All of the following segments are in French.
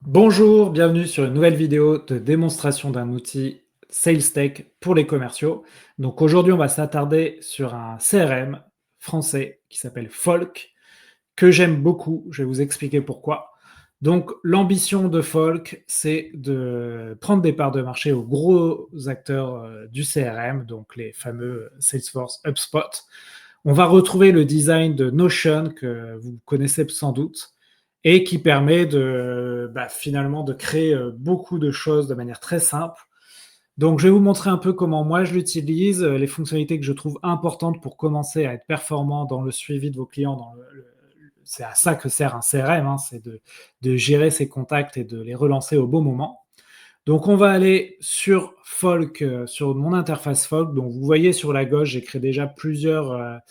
Bonjour, bienvenue sur une nouvelle vidéo de démonstration d'un outil SalesTech pour les commerciaux. Donc aujourd'hui, on va s'attarder sur un CRM français qui s'appelle Folk, que j'aime beaucoup. Je vais vous expliquer pourquoi. Donc l'ambition de Folk, c'est de prendre des parts de marché aux gros acteurs du CRM, donc les fameux Salesforce, HubSpot. On va retrouver le design de Notion que vous connaissez sans doute et qui permet finalement de créer beaucoup de choses de manière très simple. Donc, je vais vous montrer un peu comment moi je l'utilise, les fonctionnalités que je trouve importantes pour commencer à être performant dans le suivi de vos clients. C'est à ça que sert un CRM, hein, c'est de gérer ses contacts et de les relancer au bon moment. Donc, on va aller sur Folk, sur mon interface Folk. Donc, vous voyez sur la gauche, j'ai créé déjà plusieurs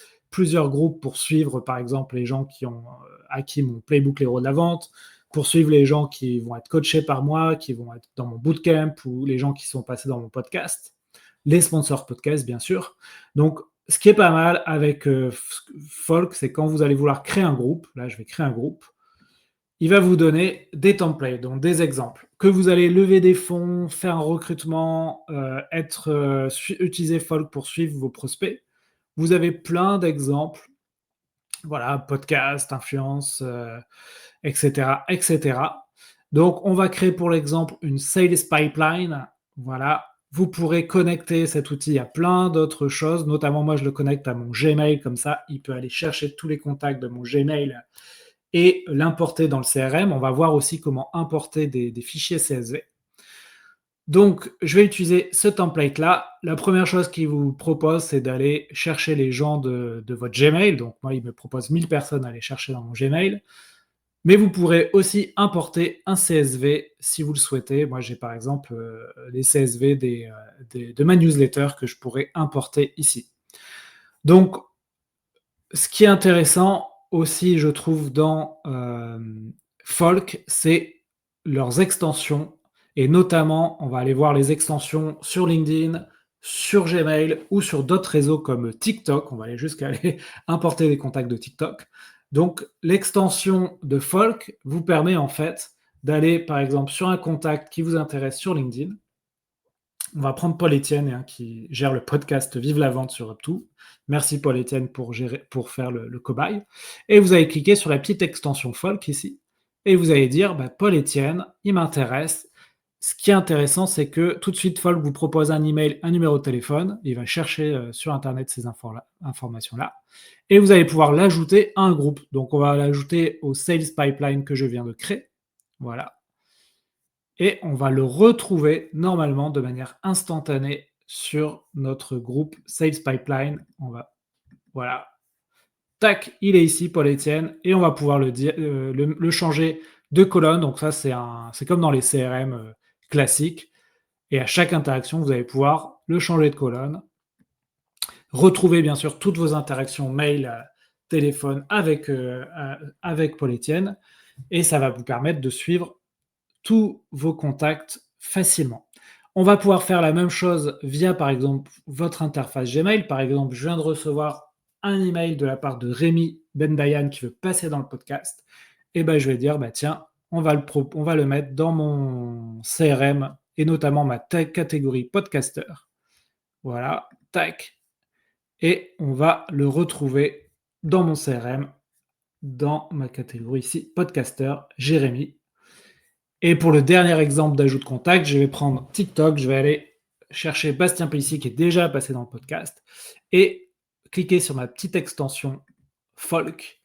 groupes pour suivre, par exemple, les gens qui ont acquis mon playbook Les Héros de la Vente, pour suivre les gens qui vont être coachés par moi, qui vont être dans mon bootcamp ou les gens qui sont passés dans mon podcast, les sponsors podcast, bien sûr. Donc, ce qui est pas mal avec Folk, c'est quand vous allez vouloir créer un groupe, là, je vais créer un groupe, il va vous donner des templates, donc des exemples. Que vous allez lever des fonds, faire un recrutement, utiliser Folk pour suivre vos prospects. Vous avez plein d'exemples. Voilà, podcast, influence, etc., etc. Donc, on va créer pour l'exemple une sales pipeline. Voilà, vous pourrez connecter cet outil à plein d'autres choses. Notamment, moi, je le connecte à mon Gmail. Comme ça, il peut aller chercher tous les contacts de mon Gmail et l'importer dans le CRM. On va voir aussi comment importer des fichiers CSV. Donc, je vais utiliser ce template-là. La première chose qu'il vous propose, c'est d'aller chercher les gens de votre Gmail. Donc, moi, il me propose 1000 personnes à aller chercher dans mon Gmail. Mais vous pourrez aussi importer un CSV si vous le souhaitez. Moi, j'ai par exemple les CSV de ma newsletter que je pourrais importer ici. Donc, ce qui est intéressant aussi, je trouve, dans Folk, c'est leurs extensions. Et notamment, on va aller voir les extensions sur LinkedIn, sur Gmail ou sur d'autres réseaux comme TikTok. On va aller jusqu'à aller importer des contacts de TikTok. Donc, l'extension de Folk vous permet en fait d'aller, par exemple, sur un contact qui vous intéresse sur LinkedIn. On va prendre Paul Etienne, hein, qui gère le podcast Vive la vente sur UpTo. Merci Paul Etienne pour faire le cobaye. Et vous allez cliquer sur la petite extension Folk ici. Et vous allez dire, Paul Etienne, il m'intéresse. Ce qui est intéressant, c'est que tout de suite, Folk vous propose un email, un numéro de téléphone. Il va chercher sur Internet ces informations-là. Et vous allez pouvoir l'ajouter à un groupe. Donc, on va l'ajouter au Sales Pipeline que je viens de créer. Voilà. Et on va le retrouver normalement de manière instantanée sur notre groupe Sales Pipeline. Voilà, tac, il est ici, Paul Etienne, et on va pouvoir le changer de colonne. Donc ça, c'est comme dans les CRM classiques. Et à chaque interaction, vous allez pouvoir le changer de colonne. Retrouver bien sûr toutes vos interactions mail, téléphone avec Paul Etienne. Et ça va vous permettre de suivre tous vos contacts facilement. On va pouvoir faire la même chose via, par exemple, votre interface Gmail. Par exemple, je viens de recevoir un email de la part de Rémi Bendayan qui veut passer dans le podcast. Et je vais dire, tiens, on va le mettre dans mon CRM et notamment ma catégorie podcaster. Voilà, tac. Et on va le retrouver dans mon CRM, dans ma catégorie ici, podcaster, Jérémy. Et pour le dernier exemple d'ajout de contact, je vais prendre TikTok, je vais aller chercher Bastien Pellissier qui est déjà passé dans le podcast et cliquer sur ma petite extension Folk.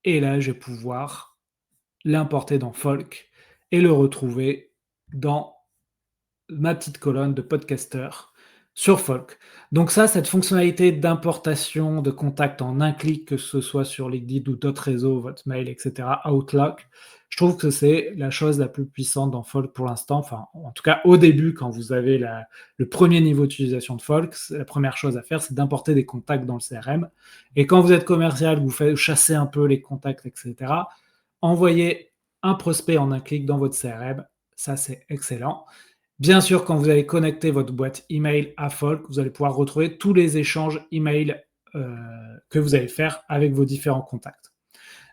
Et là, je vais pouvoir l'importer dans Folk et le retrouver dans ma petite colonne de podcaster sur Folk. Donc ça, cette fonctionnalité d'importation de contact en un clic, que ce soit sur LinkedIn ou d'autres réseaux, votre mail, etc., Outlook, je trouve que c'est la chose la plus puissante dans Folk pour l'instant. Enfin, en tout cas, au début, quand vous avez le premier niveau d'utilisation de Folk, la première chose à faire, c'est d'importer des contacts dans le CRM. Et quand vous êtes commercial, vous faites chasser un peu les contacts, etc., envoyez un prospect en un clic dans votre CRM. Ça, c'est excellent. Bien sûr, quand vous allez connecter votre boîte email à Folk, vous allez pouvoir retrouver tous les échanges email que vous allez faire avec vos différents contacts.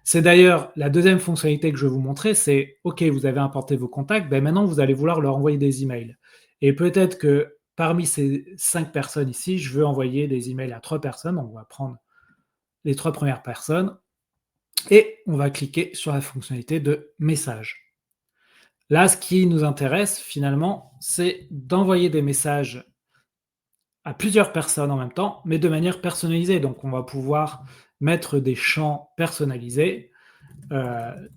C'est d'ailleurs la deuxième fonctionnalité que je vais vous montrer, c'est OK, vous avez importé vos contacts, ben maintenant vous allez vouloir leur envoyer des emails et peut-être que parmi ces 5 personnes ici, je veux envoyer des emails à 3 personnes. On va prendre les 3 premières personnes et on va cliquer sur la fonctionnalité de message. Là, ce qui nous intéresse finalement, c'est d'envoyer des messages à plusieurs personnes en même temps, mais de manière personnalisée. Donc on va pouvoir mettre des champs personnalisés, heu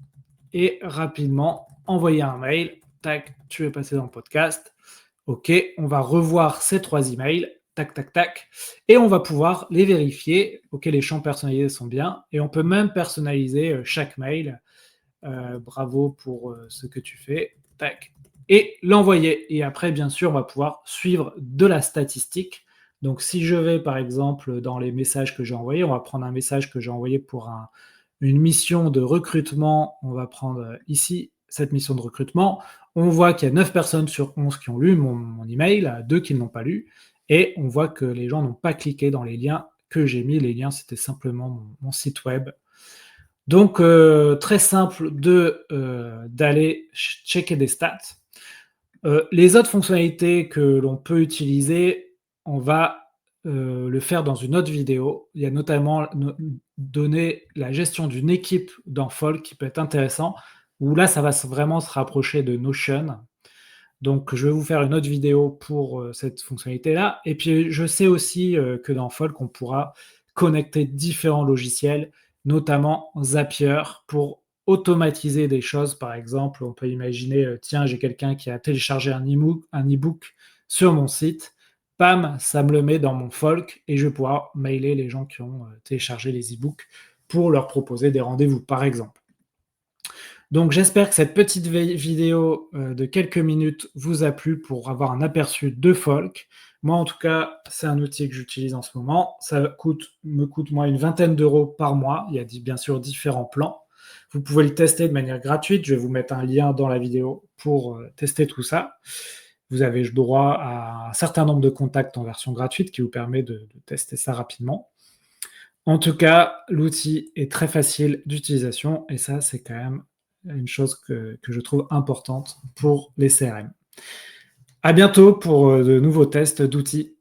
et rapidement envoyer un mail. Tac, tu veux passer dans le podcast. OK, on va revoir ces 3 emails. Tac, tac, tac. Et on va pouvoir les vérifier. OK, les champs personnalisés sont bien. Et on peut même personnaliser chaque mail. Bravo pour ce que tu fais. Tac. Et l'envoyer. Et après, bien sûr, on va pouvoir suivre de la statistique. Donc, si je vais, par exemple, dans les messages que j'ai envoyés, on va prendre un message que j'ai envoyé pour une mission de recrutement. On va prendre ici cette mission de recrutement. On voit qu'il y a 9 personnes sur 11 qui ont lu mon email, 2 qui ne l'ont pas lu. Et on voit que les gens n'ont pas cliqué dans les liens que j'ai mis. Les liens, c'était simplement mon site web. Donc, très simple d'aller checker des stats. Les autres fonctionnalités que l'on peut utiliser, on va le faire dans une autre vidéo. Il y a notamment donner la gestion d'une équipe dans Folk qui peut être intéressant, où là, ça va vraiment se rapprocher de Notion. Donc, je vais vous faire une autre vidéo pour cette fonctionnalité-là. Et puis, je sais aussi que dans Folk, on pourra connecter différents logiciels, notamment Zapier, pour automatiser des choses. Par exemple, on peut imaginer, tiens, j'ai quelqu'un qui a téléchargé un e-book sur mon site. Pam, ça me le met dans mon Folk et je vais pouvoir mailer les gens qui ont téléchargé les e-books pour leur proposer des rendez-vous, par exemple. Donc j'espère que cette petite vidéo de quelques minutes vous a plu pour avoir un aperçu de Folk. Moi, en tout cas, c'est un outil que j'utilise en ce moment. Ça me coûte moi une vingtaine d'euros par mois. Il y a bien sûr différents plans. Vous pouvez le tester de manière gratuite. Je vais vous mettre un lien dans la vidéo pour tester tout ça. Vous avez le droit à un certain nombre de contacts en version gratuite qui vous permet de tester ça rapidement. En tout cas, l'outil est très facile d'utilisation et ça, c'est quand même une chose que je trouve importante pour les CRM. À bientôt pour de nouveaux tests d'outils.